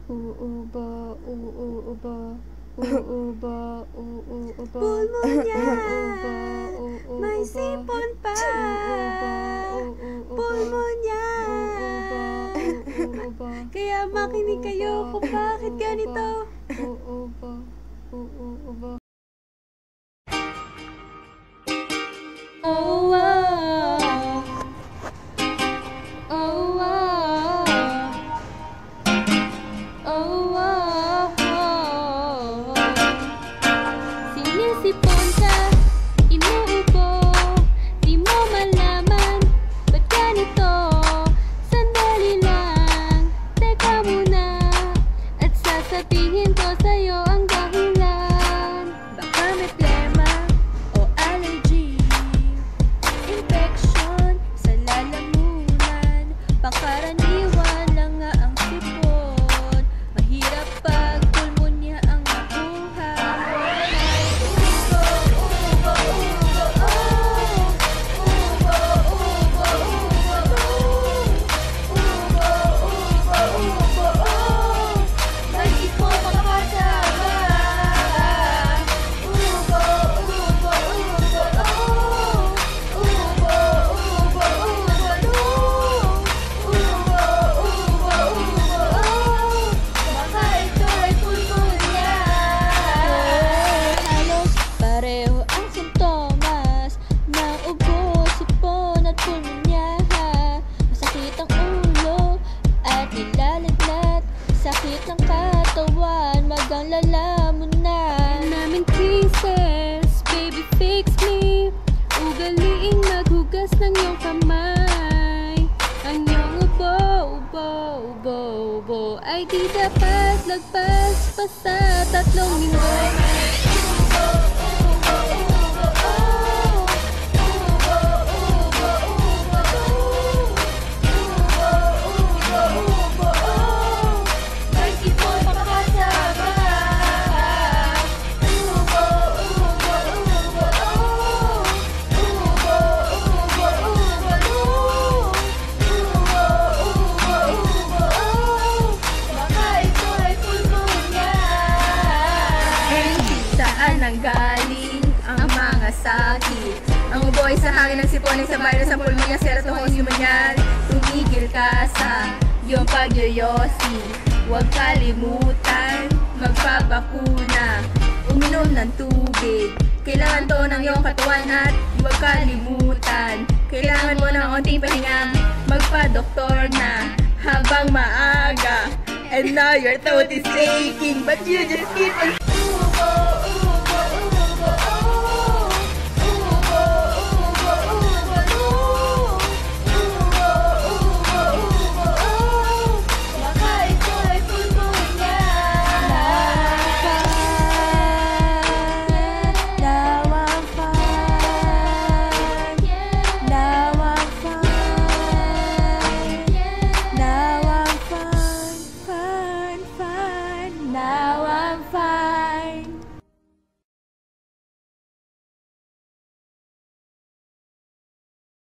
Uuba, uuba, uuba, uuba. Pulmonya, Uuba, may sipon pa. Pulmonya. Kaya makinig kayo kung bakit ganito. Uuba, uuba. Oh, wow. Oh, wow. Oh, wow. Sinisipon ka, inuubo, di mo malaman, ba't ganito? Sandali lang, teka muna, at sasabihin ko sa'yo ang dahilan. Baka may plema o allergy, infection sa lalamunan, pangkaraniwan lang nga ang sipon. Mahirap pag pulmonya ang makuha. May sipon makakasama. Baka ito ay pulmonya. Halos pareho ang sintomas ng ubo, sipon at pulmonya. Masakit ang ulo at nilalagnat, sakit ng katawan, magang lalamunan. Namin cases, baby fix me. Ugaliing maghugas ng iyong kamay. Ang iyong ubo ay di dapat lagpas pa sa 3 linggo. May sipon makakasama. Baka ito ay pulmonya. Saan nanggaling ang mga sakit? Ang ubo ay sa hangin ng sipon ay sa virus ang pulmonya, serotonin yan. Tumigil ka sa iyong pagyoyosi. Huwag kalimutan magpabakuna. Uminom ng tubig. Kailangan to ng iyong katawan at huwag kalimutan. Kailangan mo ng onting pahinga. Magpa-doktor na habang maaga. And now your throat is aching, but you just keep on